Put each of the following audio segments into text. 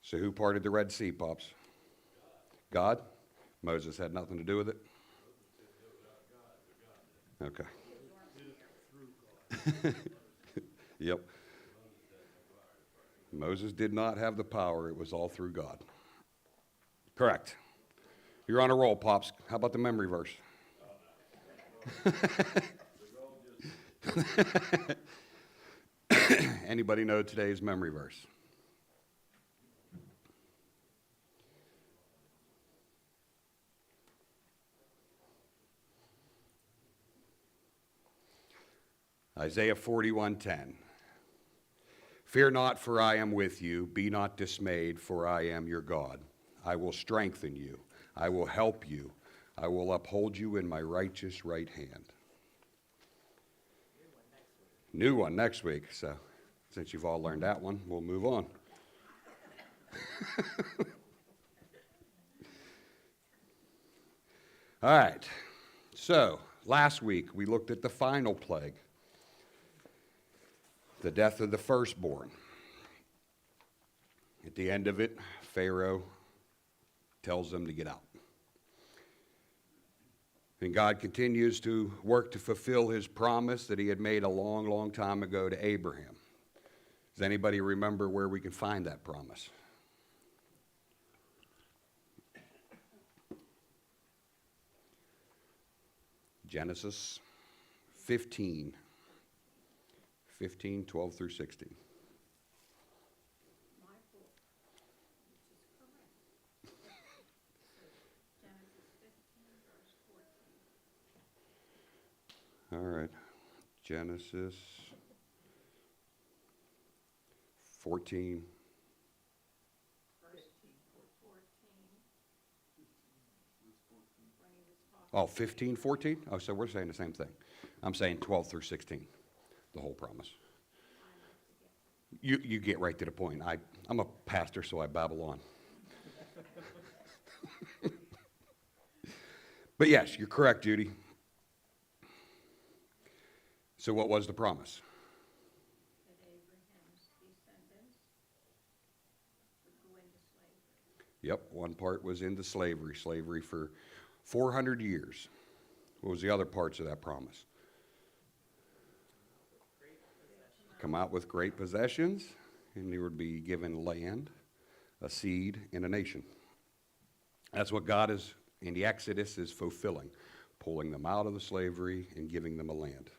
So who parted the Red Sea, Pops? God? Moses had nothing to do with it? Okay. Yep. Moses did not have the power. It was all through God. Correct. You're on a roll, Pops. How about the memory verse? Anybody know today's memory verse? Isaiah 41:10. Fear not, for I am with you. Be not dismayed, for I am your God. I will strengthen you. I will help you. I will uphold you in my righteous right hand. New one next week. So since you've all learned that one, we'll move on. All right. So last week we looked at the final plague. The death of the firstborn. At the end of it, Pharaoh tells them to get out. And God continues to work to fulfill his promise that he had made a long, long time ago to Abraham. Does anybody remember where we can find that promise? Genesis 15. 15, 12 through 16. My book, which is correct. Genesis 15, verse 14. All right. Genesis 14. Verse 14. When he was talking. Oh, 15, 14? Oh, so we're saying the same thing. I'm saying 12 through 16. The whole promise. You get right to the point. I'm a pastor, so I babble on. But yes, you're correct, Judy. So what was the promise? That Abraham's descendants would go into slavery. Yep, one part was into slavery for 400 years. What was the other parts of that promise? Come out with great possessions, and you would be given land, a seed, and a nation. That's what God is, in the Exodus, is fulfilling, pulling them out of the slavery and giving them a land.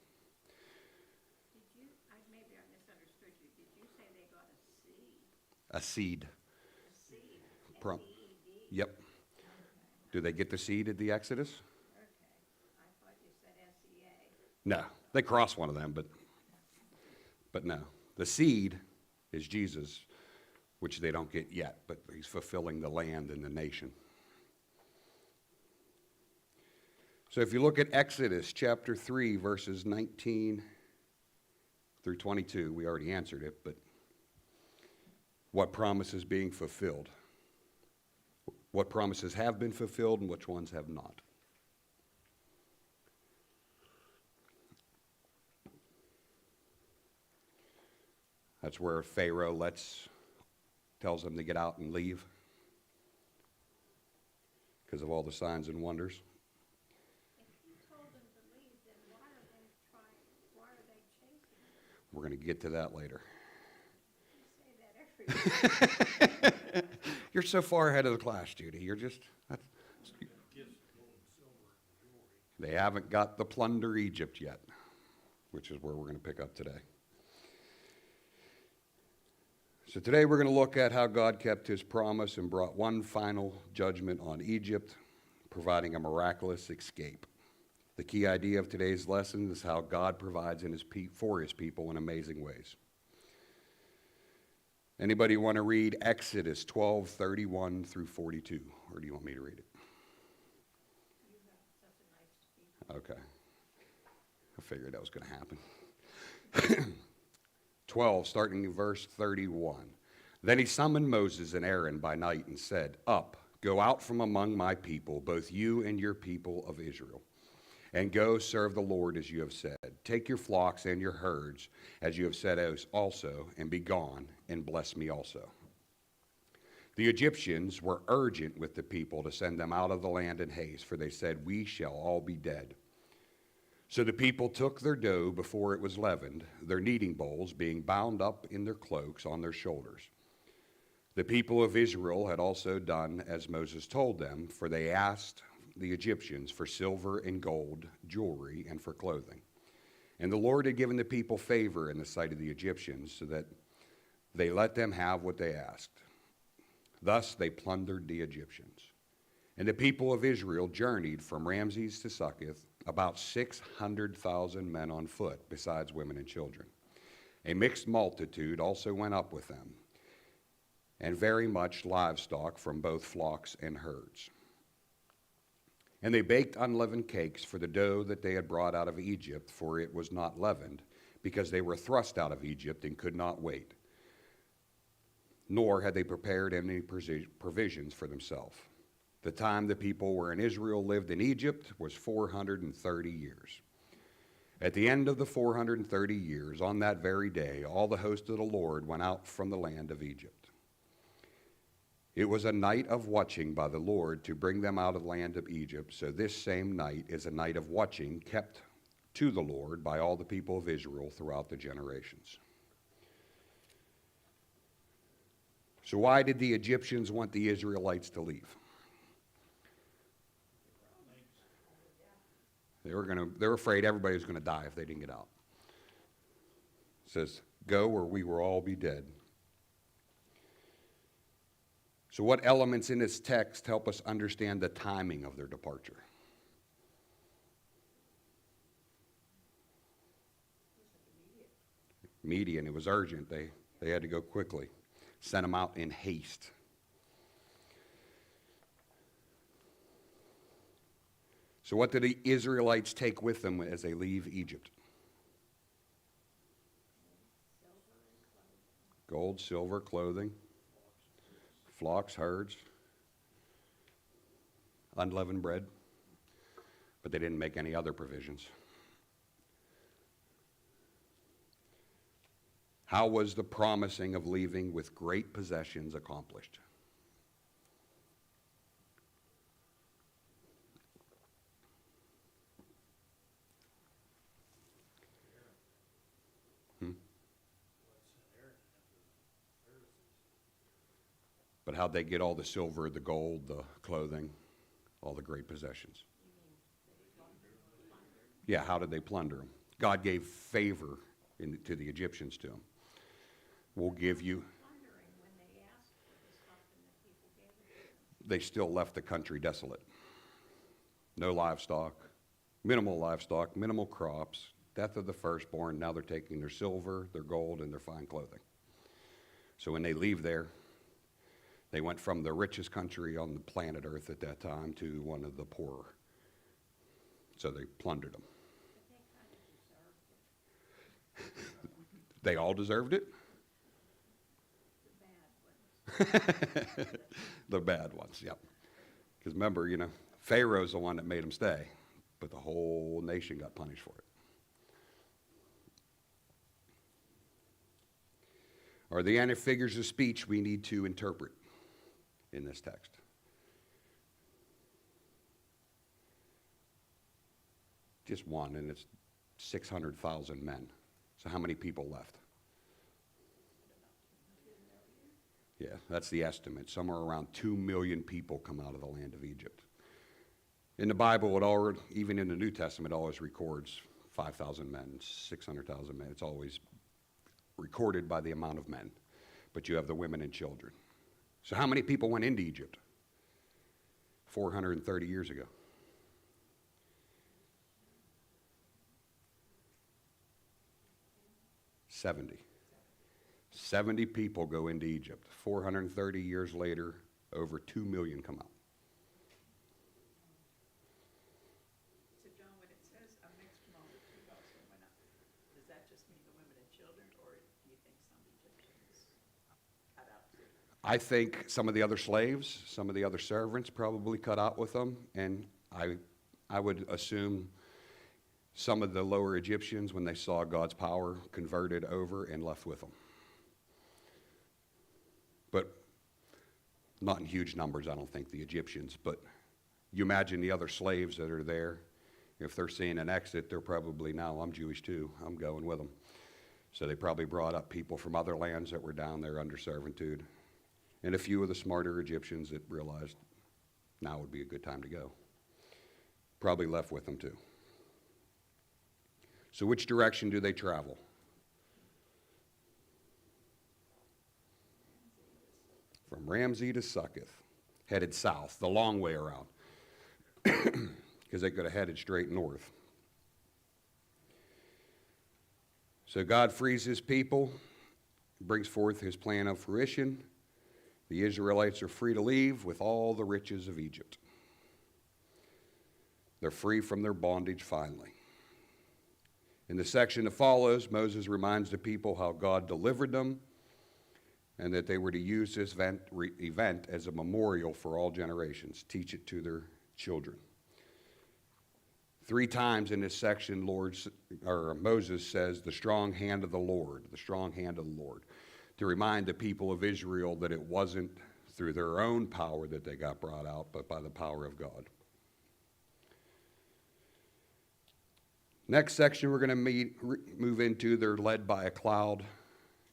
Maybe I misunderstood you. Did you say they got a seed? A seed. A seed. Prom- S-E-E-D? Yep. Okay. Do they get the seed at the Exodus? Okay. I thought you said S-E-A. No. They cross one of them, but no. The seed is Jesus, which they don't get yet, but he's fulfilling the land and the nation. So if you look at Exodus chapter 3, verses 19 through 22, we already answered it, but what promise is being fulfilled? What promises have been fulfilled and which ones have not? That's where Pharaoh tells them to get out and leave because of all the signs and wonders. If he told them to leave, then why are they chasing them? We're going to get to that later. You say that every week. You're so far ahead of the class, Judy. They haven't got the plunder Egypt yet, which is where we're going to pick up today. So today we're going to look at how God kept his promise and brought one final judgment on Egypt, providing a miraculous escape. The key idea of today's lesson is how God provides for his people in amazing ways. Anybody want to read Exodus 12:31 through 42, or do you want me to read it? You have such a nice speech. Okay. I figured that was going to happen. 12, starting in verse 31. Then he summoned Moses and Aaron by night and said, "Up, go out from among my people, both you and your people of Israel, and go serve the Lord as you have said. Take your flocks and your herds, as you have said also, and be gone, and bless me also." The Egyptians were urgent with the people to send them out of the land in haste, for they said, "We shall all be dead." So the people took their dough before it was leavened, their kneading bowls being bound up in their cloaks on their shoulders. The people of Israel had also done as Moses told them, for they asked the Egyptians for silver and gold, jewelry, and for clothing. And the Lord had given the people favor in the sight of the Egyptians, so that they let them have what they asked. Thus they plundered the Egyptians. And the people of Israel journeyed from Ramses to Succoth, about 600,000 men on foot, besides women and children. A mixed multitude also went up with them, and very much livestock from both flocks and herds. And they baked unleavened cakes for the dough that they had brought out of Egypt, for it was not leavened, because they were thrust out of Egypt and could not wait. Nor had they prepared any provisions for themselves. The time the people were in Israel lived in Egypt was 430 years. At the end of the 430 years, on that very day, all the host of the Lord went out from the land of Egypt. It was a night of watching by the Lord to bring them out of the land of Egypt. So this same night is a night of watching kept to the Lord by all the people of Israel throughout the generations. So why did the Egyptians want the Israelites to leave? They were afraid everybody was going to die if they didn't get out. It says, "Go or we will all be dead." So what elements in this text help us understand the timing of their departure? Immediate. It was urgent. They had to go quickly. Sent them out in haste. So what did the Israelites take with them as they leave Egypt? Gold, silver, clothing, flocks, herds, unleavened bread, but they didn't make any other provisions. How was the promising of leaving with great possessions accomplished? But how'd they get all the silver, the gold, the clothing, all the great possessions? Yeah, how did they plunder them? God gave favor to the Egyptians to them. We'll give you. Wondering when they asked for the stuff and the people gave it to them. They still left the country desolate. No livestock, minimal crops, death of the firstborn. Now they're taking their silver, their gold, and their fine clothing. So when they leave there, they went from the richest country on the planet Earth at that time to one of the poorer. So they plundered them. But they kind of deserved it, They all deserved it? the bad ones. The bad ones, yep. Because remember, Pharaoh's the one that made them stay, but the whole nation got punished for it. Are there any figures of speech we need to interpret in this text? Just one, and it's 600,000 men. So how many people left? Yeah, that's the estimate. Somewhere around 2 million people come out of the land of Egypt. In the Bible, even in the New Testament, it always records 5,000 men, 600,000 men. It's always recorded by the amount of men. But you have the women and children. So how many people went into Egypt 430 years ago? 70 people go into Egypt. 430 years later, over 2 million come out. So John, when it says a mixed multitude also went up, does that just mean the women and children, or do you think some Egyptians cut out too? I think some of the other slaves, some of the other servants probably cut out with them, and I would assume some of the lower Egyptians, when they saw God's power, converted over and left with them. But Not in huge numbers, I don't think, the Egyptians, but you imagine the other slaves that are there. If they're seeing an exit, they're probably, now I'm Jewish too, I'm going with them. So they probably brought up people from other lands that were down there under servitude. And a few of the smarter Egyptians that realized now would be a good time to go. Probably left with them too. So which direction do they travel? From Ramsey to Succoth, headed south, the long way around, because they could have headed straight north. So God frees his people, brings forth his plan of fruition. The Israelites are free to leave with all the riches of Egypt. They're free from their bondage finally. In the section that follows, Moses reminds the people how God delivered them and that they were to use this event as a memorial for all generations, teach it to their children. 3 times in this section, Moses says, the strong hand of the Lord, the strong hand of the Lord, to remind the people of Israel that it wasn't through their own power that they got brought out, but by the power of God. Next section we're going to move into, they're led by a cloud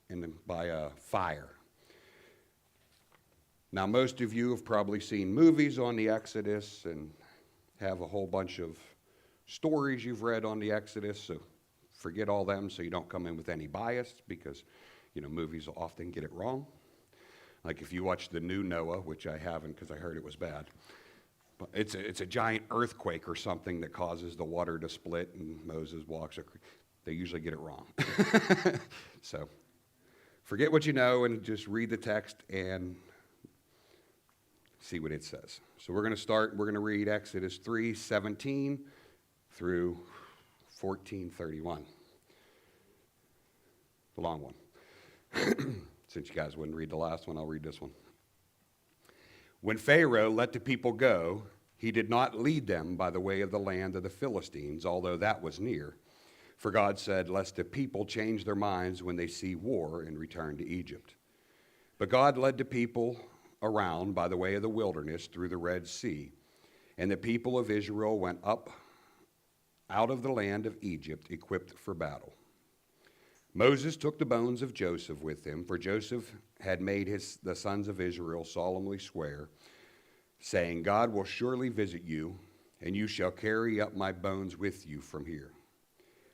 and by a fire. Now, most of you have probably seen movies on the Exodus and have a whole bunch of stories you've read on the Exodus, so forget all them so you don't come in with any bias because, movies often get it wrong. Like if you watch the new Noah, which I haven't because I heard it was bad, but it's a giant earthquake or something that causes the water to split and Moses walks across. They usually get it wrong. So forget what you know and just read the text and see what it says. So we're going to read Exodus 3:17 through 14:31. The long one. Since you guys wouldn't read the last one, I'll read this one. When Pharaoh let the people go, he did not lead them by the way of the land of the Philistines, although that was near. For God said, lest the people change their minds when they see war and return to Egypt. But God led the people around by the way of the wilderness through the Red Sea, and the people of Israel went up out of the land of Egypt equipped for battle. Moses took the bones of Joseph with him, for Joseph had made the sons of Israel solemnly swear, saying, God will surely visit you, and you shall carry up my bones with you from here.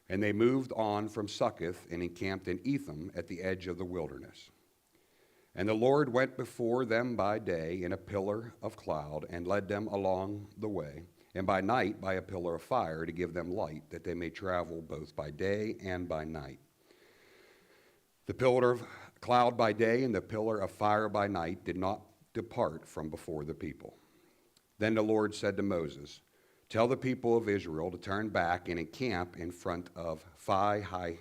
And they moved on from Succoth and encamped in Etham at the edge of the wilderness. And the Lord went before them by day in a pillar of cloud and led them along the way, and by night by a pillar of fire to give them light, that they may travel both by day and by night. The pillar of cloud by day and the pillar of fire by night did not depart from before the people. Then the Lord said to Moses, tell the people of Israel to turn back and encamp in front of Pi-hahiroth,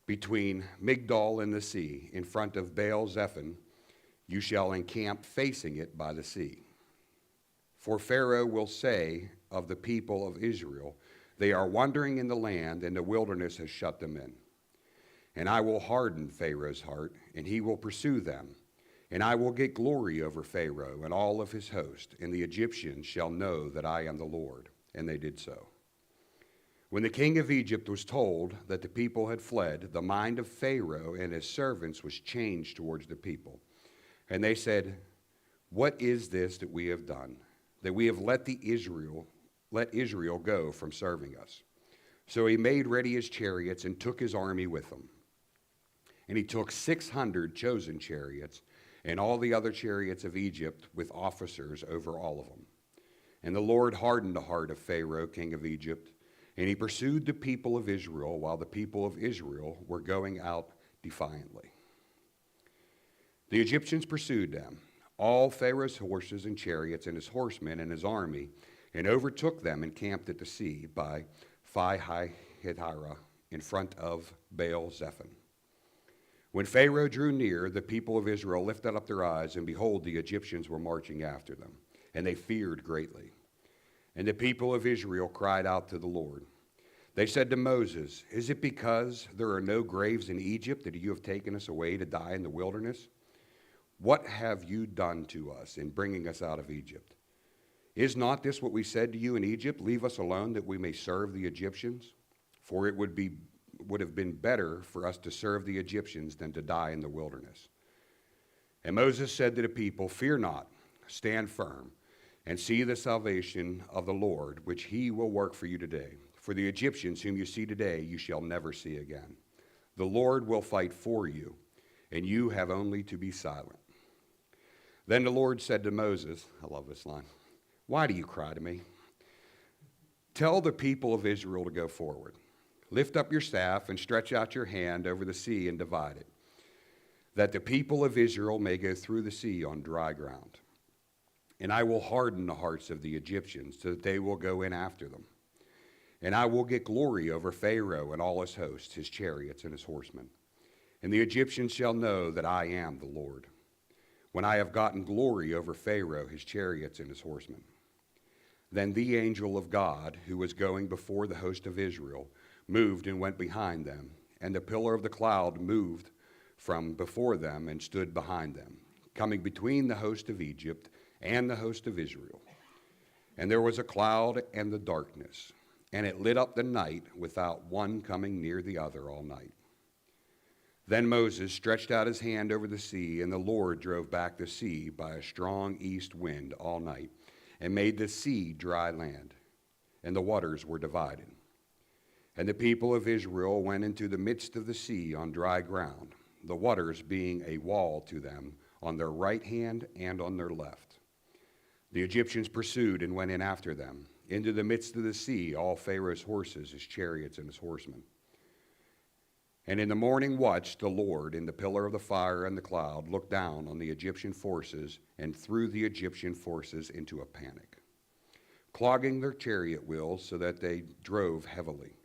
between Migdol and the sea, in front of Baal-zephon. You shall encamp facing it by the sea. For Pharaoh will say of the people of Israel, they are wandering in the land, and the wilderness has shut them in. And I will harden Pharaoh's heart, and he will pursue them. And I will get glory over Pharaoh and all of his host, and the Egyptians shall know that I am the Lord. And they did so. When the king of Egypt was told that the people had fled, the mind of Pharaoh and his servants was changed towards the people. And they said, what is this that we have done, that we have let Israel go from serving us? So he made ready his chariots and took his army with him. And he took 600 chosen chariots and all the other chariots of Egypt with officers over all of them. And the Lord hardened the heart of Pharaoh, king of Egypt, and he pursued the people of Israel while the people of Israel were going out defiantly. The Egyptians pursued them, all Pharaoh's horses and chariots and his horsemen and his army, and overtook them and camped at the sea by Pi-hahiroth in front of Baal-zephon. When Pharaoh drew near, the people of Israel lifted up their eyes, and behold, the Egyptians were marching after them, and they feared greatly. And the people of Israel cried out to the Lord. They said to Moses, "Is it because there are no graves in Egypt that you have taken us away to die in the wilderness? What have you done to us in bringing us out of Egypt? Is not this what we said to you in Egypt? Leave us alone that we may serve the Egyptians? For it would have been better for us to serve the Egyptians than to die in the wilderness." And Moses said to the people, "Fear not, stand firm, and see the salvation of the Lord, which he will work for you today. For the Egyptians whom you see today, you shall never see again. The Lord will fight for you, and you have only to be silent." Then the Lord said to Moses, I love this line, "Why do you cry to me? Tell the people of Israel to go forward. Lift up your staff and stretch out your hand over the sea and divide it, that the people of Israel may go through the sea on dry ground. And I will harden the hearts of the Egyptians so that they will go in after them. And I will get glory over Pharaoh and all his hosts, his chariots and his horsemen. And the Egyptians shall know that I am the Lord, when I have gotten glory over Pharaoh, his chariots and his horsemen." Then the angel of God, who was going before the host of Israel, moved and went behind them, and the pillar of the cloud moved from before them and stood behind them, coming between the host of Egypt and the host of Israel. And there was a cloud and the darkness, and it lit up the night without one coming near the other all night. Then Moses stretched out his hand over the sea, and the Lord drove back the sea by a strong east wind all night, and made the sea dry land, and the waters were divided. And the people of Israel went into the midst of the sea on dry ground, the waters being a wall to them on their right hand and on their left. The Egyptians pursued and went in after them, into the midst of the sea, all Pharaoh's horses, his chariots, and his horsemen. And in the morning watch, the Lord, in the pillar of the fire and the cloud, looked down on the Egyptian forces and threw the Egyptian forces into a panic, clogging their chariot wheels so that they drove heavily.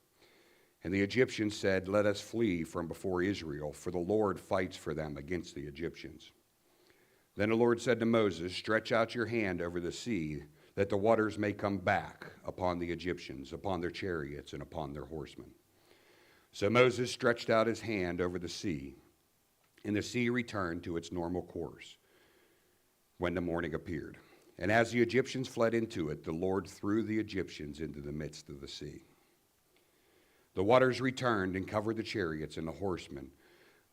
And the Egyptians said, "Let us flee from before Israel, for the Lord fights for them against the Egyptians." Then the Lord said to Moses, "Stretch out your hand over the sea, that the waters may come back upon the Egyptians, upon their chariots, and upon their horsemen." So Moses stretched out his hand over the sea, and the sea returned to its normal course when the morning appeared. And as the Egyptians fled into it, the Lord threw the Egyptians into the midst of the sea. The waters returned and covered the chariots and the horsemen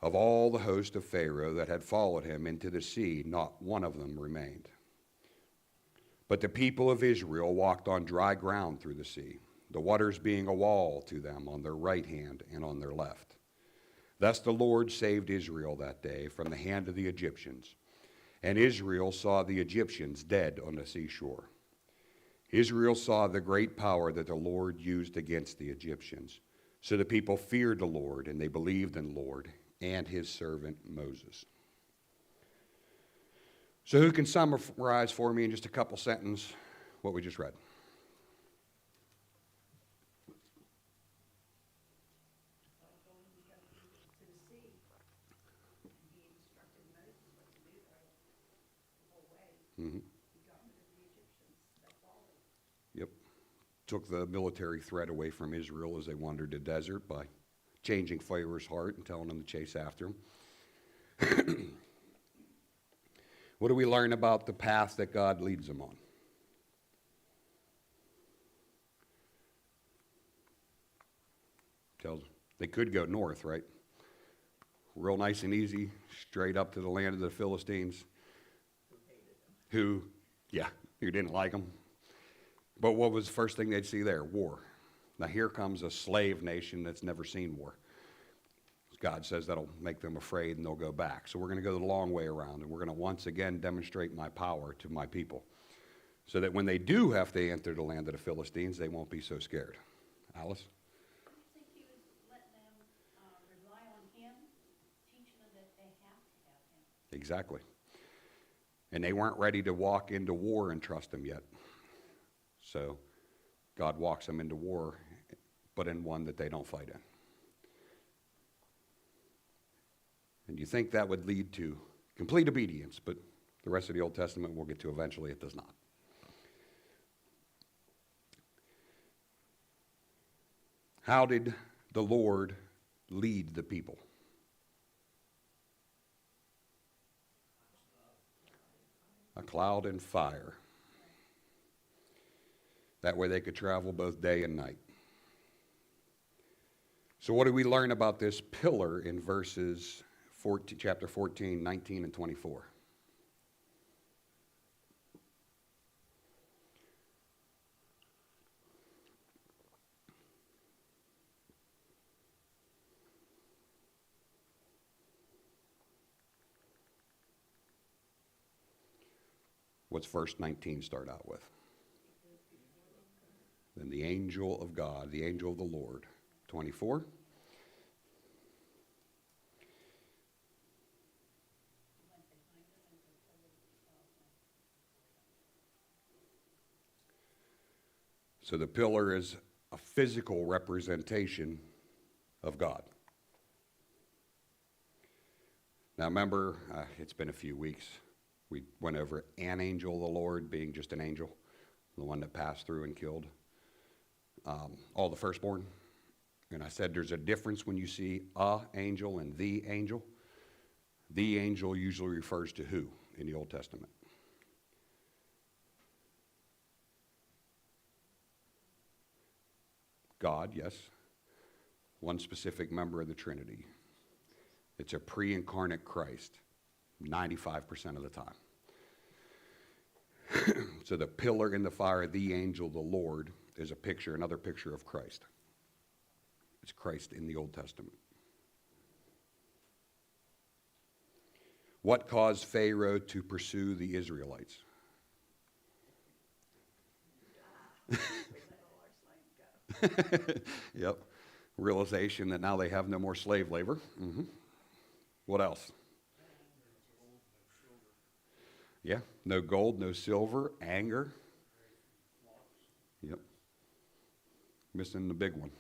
of all the host of Pharaoh that had followed him into the sea. Not one of them remained. But the people of Israel walked on dry ground through the sea, the waters being a wall to them on their right hand and on their left. Thus the Lord saved Israel that day from the hand of the Egyptians. And Israel saw the Egyptians dead on the seashore. Israel saw the great power that the Lord used against the Egyptians. So the people feared the Lord, and they believed in the Lord and his servant Moses. So who can summarize for me in just a couple sentences what we just read? To the sea, and he instructed Moses what to do the whole way. Mm-hmm. He got rid of the Egyptians that followed. Yep. Took the military threat away from Israel as they wandered the desert by changing Pharaoh's heart and telling them to chase after him. What do we learn about the path that God leads them on? Tells they could go north, right? Real nice and easy, straight up to the land of the Philistines. Who didn't like them. But what was the first thing they'd see there? War. Now here comes a slave nation that's never seen war. God says that'll make them afraid and they'll go back. So we're going to go the long way around, and we're going to once again demonstrate my power to my people, so that when they do have to enter the land of the Philistines, they won't be so scared. Alice? I think he was letting them rely on him, teaching them that they have to have him. Exactly. And they weren't ready to walk into war and trust him yet. So God walks them into war, but in one that they don't fight in. And you think that would lead to complete obedience, but the rest of the Old Testament we'll get to eventually, it does not. How did the Lord lead the people? A cloud and fire. That way they could travel both day and night. So what do we learn about this pillar in verses 14, chapter 14, 19, and 24? What's verse 19 start out with? Then the angel of God, the angel of the Lord. 24. So the pillar is a physical representation of God. Now remember, it's been a few weeks. We went over an angel of the Lord being just an angel, the one that passed through and killed all the firstborn. And I said there's a difference when you see a angel and the angel. The angel usually refers to who in the Old Testament? God, yes. One specific member of the Trinity. It's a pre-incarnate Christ, 95% of the time. So the pillar in the fire, the angel, the Lord, is a picture, another picture of Christ. It's Christ in the Old Testament. What caused Pharaoh to pursue the Israelites? Yep. Realization that now they have no more slave labor. Mm-hmm. What else? Yeah. No gold, no silver, anger. Yep. Missing the big one.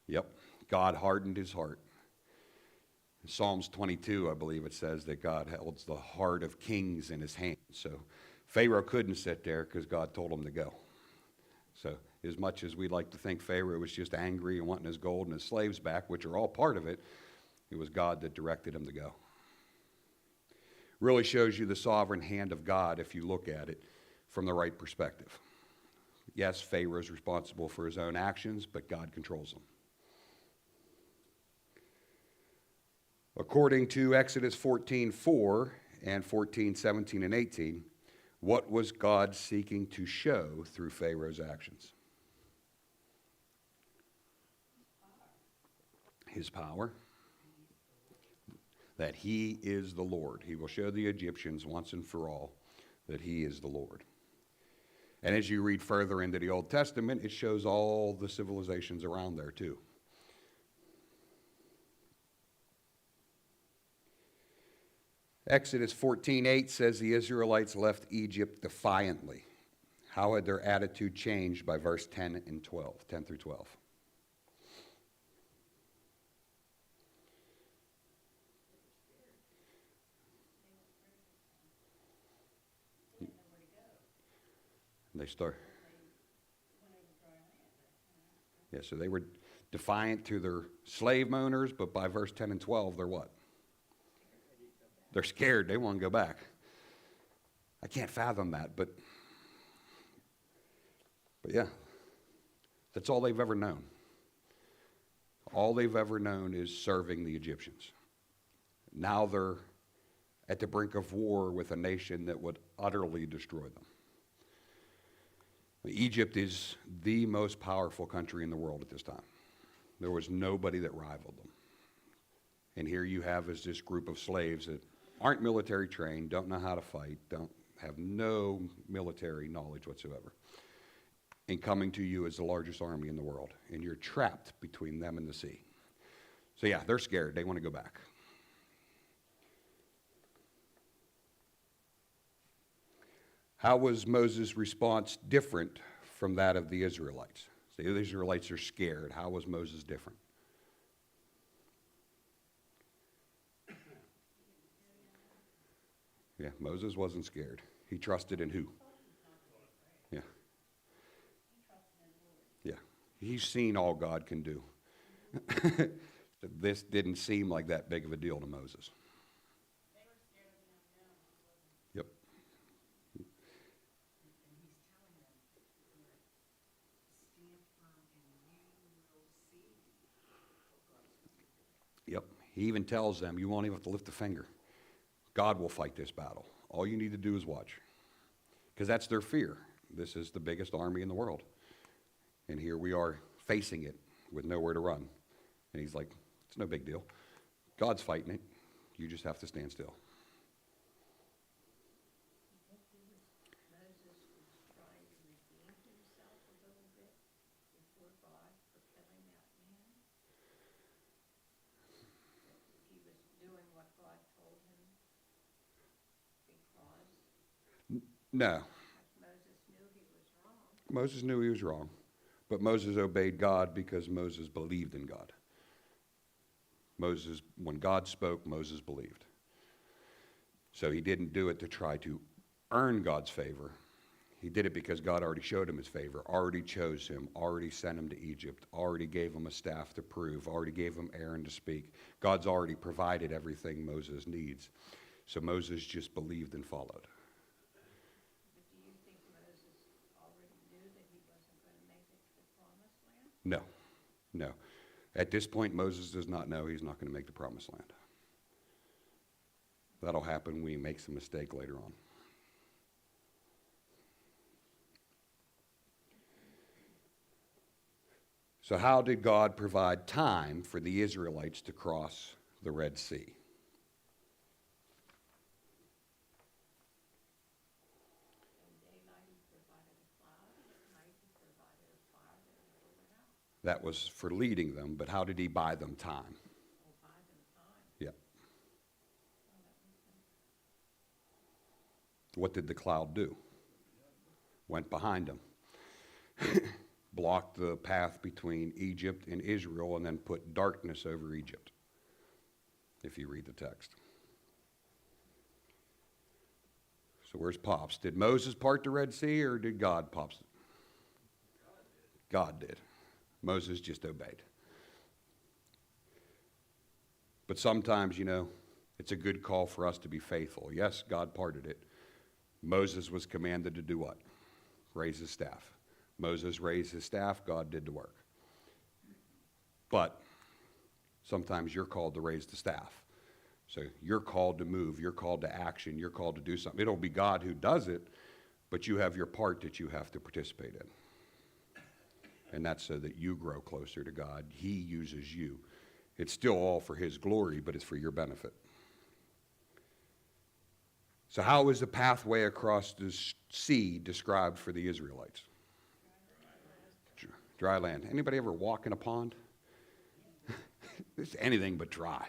Yep. God hardened his heart. In Psalms 22, I believe it says that God holds the heart of kings in his hands. So Pharaoh couldn't sit there because God told him to go. So as much as we'd like to think Pharaoh was just angry and wanting his gold and his slaves back, which are all part of it, it was God that directed him to go. Really shows you the sovereign hand of God if you look at it from the right perspective. Yes, Pharaoh is responsible for his own actions, but God controls them. According to Exodus 14:4 and 14:17 and 18, what was God seeking to show through Pharaoh's actions? His power. That he is the Lord. He will show the Egyptians once and for all that he is the Lord. And as you read further into the Old Testament, it shows all the civilizations around there too. Exodus 14:8 says the Israelites left Egypt defiantly. How had their attitude changed by verse 10 and 12, 10 through 12? They start. Yeah, so they were defiant to their slave owners, but by verse 10 and 12, they're what? They're scared. They want to go back. I can't fathom that, but yeah, that's all they've ever known. All they've ever known is serving the Egyptians. Now they're at the brink of war with a nation that would utterly destroy them. Egypt is the most powerful country in the world at this time. There was nobody that rivaled them. And here you have is this group of slaves that aren't military trained, don't know how to fight, don't have no military knowledge whatsoever, and coming to you as the largest army in the world. And you're trapped between them and the sea. So yeah, they're scared. They want to go back. How was Moses' response different from that of the Israelites? So the Israelites are scared. How was Moses different? Yeah, Moses wasn't scared. He trusted in who? Yeah. Yeah. He's seen all God can do. This didn't seem like that big of a deal to Moses. Yep. Yep. He even tells them, you won't even have to lift a finger. God will fight this battle. All you need to do is watch. Because that's their fear. This is the biggest army in the world. And here we are facing it with nowhere to run. And he's like, it's no big deal. God's fighting it. You just have to stand still. Moses was trying to redeem himself a little bit before God for killing that man? He was doing what God told him because No. Moses knew he was wrong. Moses knew he was wrong. But Moses obeyed God because Moses believed in God. Moses, when God spoke, Moses believed. So he didn't do it to try to earn God's favor. He did it because God already showed him his favor, already chose him, already sent him to Egypt, already gave him a staff to prove, already gave him Aaron to speak. God's already provided everything Moses needs. So Moses just believed and followed. But do you think Moses already knew that he wasn't going to make it to the promised land? No, no. At this point, Moses does not know he's not going to make the promised land. That'll happen when he makes a mistake later on. So how did God provide time for the Israelites to cross the Red Sea? In daylight he provided a cloud, and at night he provided a fire that never went out. That was for leading them, but how did he buy them time? Or buy them time. Yeah. Well, that makes sense. What did the cloud do? Went behind them. Blocked the path between Egypt and Israel and then put darkness over Egypt, if you read the text. So where's Pops? Did Moses part the Red Sea or did God, Pops? God did. Moses just obeyed. But sometimes, it's a good call for us to be faithful. Yes, God parted it. Moses was commanded to do what? Raise his staff. Moses raised his staff, God did the work. But sometimes you're called to raise the staff. So you're called to move, you're called to action, you're called to do something. It'll be God who does it, but you have your part that you have to participate in. And that's so that you grow closer to God. He uses you. It's still all for his glory, but it's for your benefit. So how is the pathway across the sea described for the Israelites? Dry land. Anybody ever walk in a pond? It's anything but dry.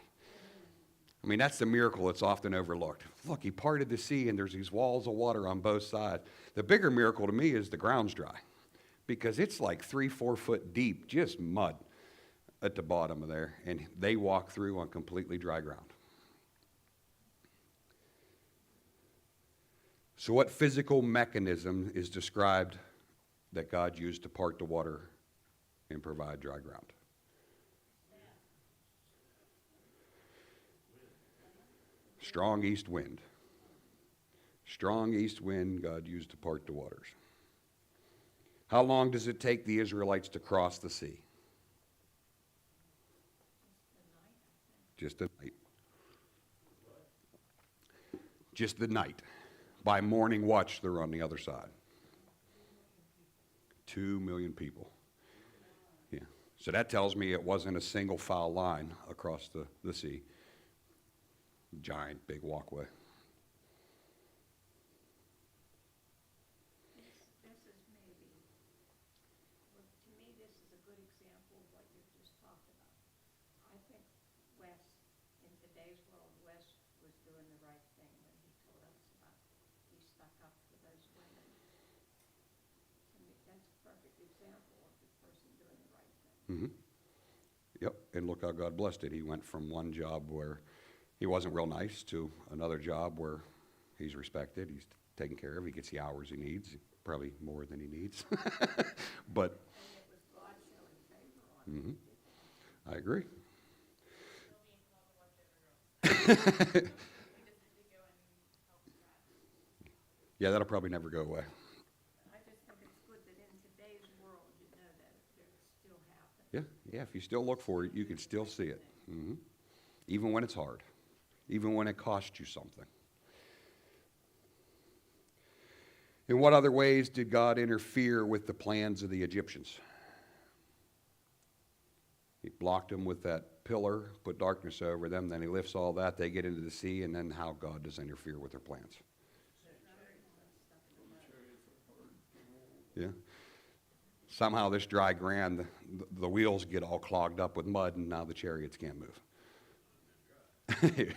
I mean, that's the miracle that's often overlooked. Look, he parted the sea and there's these walls of water on both sides. The bigger miracle to me is the ground's dry because it's like 3-4 foot deep, just mud at the bottom of there. And they walk through on completely dry ground. So what physical mechanism is described that God used to part the water and provide dry ground? Strong east wind. Strong east wind God used to part the waters. How long does it take the Israelites to cross the sea? Just the night. Just the night. By morning watch, they're on the other side. 2 million people. Yeah. So that tells me it wasn't a single foul line across the sea. Giant, big walkway. This is maybe, well, to me, this is a good example of what you just talked about. I think Wes, in today's world, Wes was doing the right thing when he told us about, he stuck up for those women. To me, that's a perfect example of the person doing the right thing. Mm-hmm. Yep, and look how God blessed it. He went from one job where he wasn't real nice to another job where he's respected, he's taken care of, he gets the hours he needs, probably more than he needs. But And it was God showing Mhm. I agree. Yeah, that'll probably never go away. I just think it's good that in today's world, you know that it's still happening. Yeah, yeah, if you still look for it, you can still see it. Mhm. Even when it's hard, even when it costs you something. In what other ways did God interfere with the plans of the Egyptians? He blocked them with that pillar, put darkness over them, then he lifts all that, they get into the sea, and then how God does interfere with their plans. Yeah. Somehow this dry ground, the wheels get all clogged up with mud, and now the chariots can't move.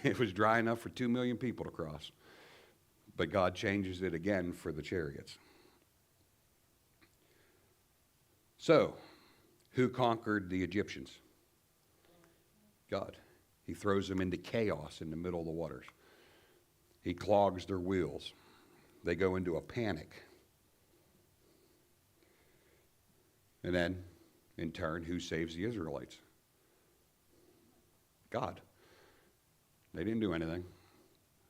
It was dry enough for 2 million people to cross. But God changes it again for the chariots. So, who conquered the Egyptians? God. He throws them into chaos in the middle of the waters. He clogs their wheels. They go into a panic. And then, in turn, who saves the Israelites? God. They didn't do anything.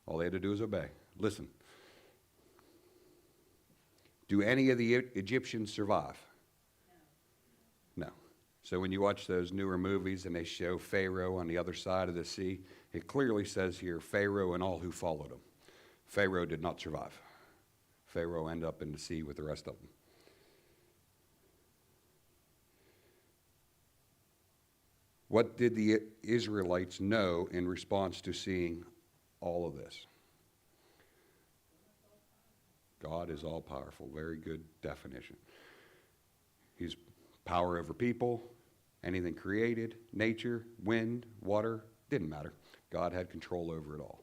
All they had to do was obey. Listen. Do any of the Egyptians survive? No. So when you watch those newer movies and they show Pharaoh on the other side of the sea, it clearly says here, Pharaoh and all who followed him. Pharaoh did not survive. Pharaoh ended up in the sea with the rest of them. What did the Israelites know in response to seeing all of this? God is all powerful. Very good definition. He's power over people, anything created, nature, wind, water, didn't matter. God had control over it all.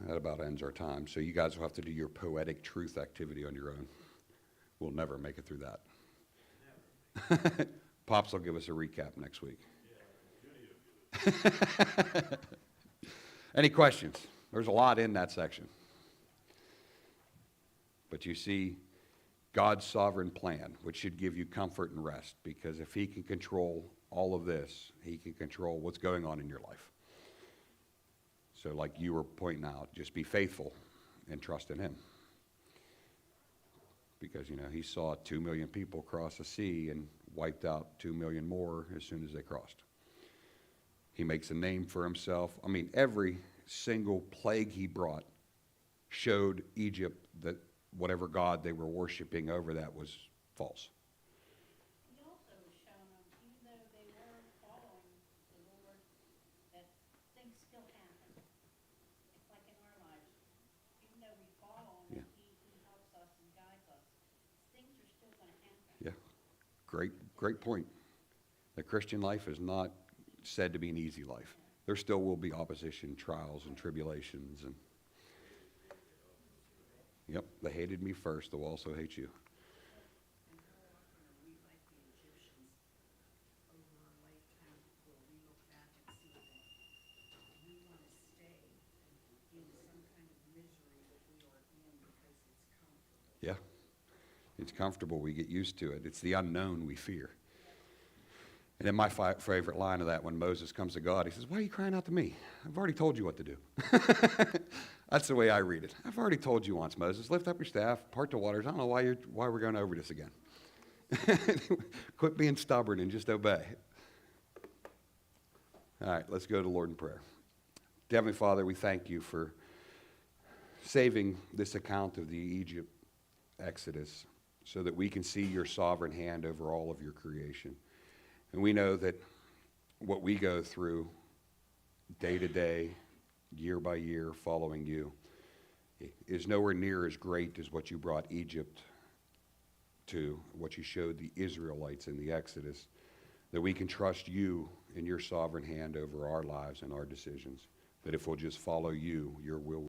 That about ends our time. So you guys will have to do your poetic truth activity on your own. We'll never make it through that. Pops will give us a recap next week. Any questions? There's a lot in that section. But you see God's sovereign plan, which should give you comfort and rest, because if he can control all of this, he can control what's going on in your life. So like you were pointing out, just be faithful and trust in him. Because, he saw 2 million people cross the sea and wiped out 2 million more as soon as they crossed. He makes a name for himself. Every single plague he brought showed Egypt that whatever god they were worshiping over that was false. He also was showing them, even though they were following the Lord, that things still happen. It's like in our lives, even though we follow him, Yeah. he helps us and guides us, things are still going to happen. Yeah, great point. The Christian life is not said to be an easy life. There still will be opposition, trials, and tribulations. And yep, they hated me first, they'll also hate you. And how often are we like the Egyptians over our lifetime where we look back and see that we want to stay in some kind of misery that we are in because it's comfortable. Yeah, it's comfortable. We get used to it. It's the unknown we fear. And then my favorite line of that, when Moses comes to God, he says, "Why are you crying out to me? I've already told you what to do." That's the way I read it. I've already told you once, Moses. Lift up your staff, part the waters. I don't know why we're going over this again. Quit being stubborn and just obey. All right, let's go to the Lord in prayer. Heavenly Father, we thank you for saving this account of the Egypt Exodus so that we can see your sovereign hand over all of your creation. And we know that what we go through day to day, year by year, following you, is nowhere near as great as what you brought Egypt to, what you showed the Israelites in the Exodus, that we can trust you in your sovereign hand over our lives and our decisions, that if we'll just follow you, your will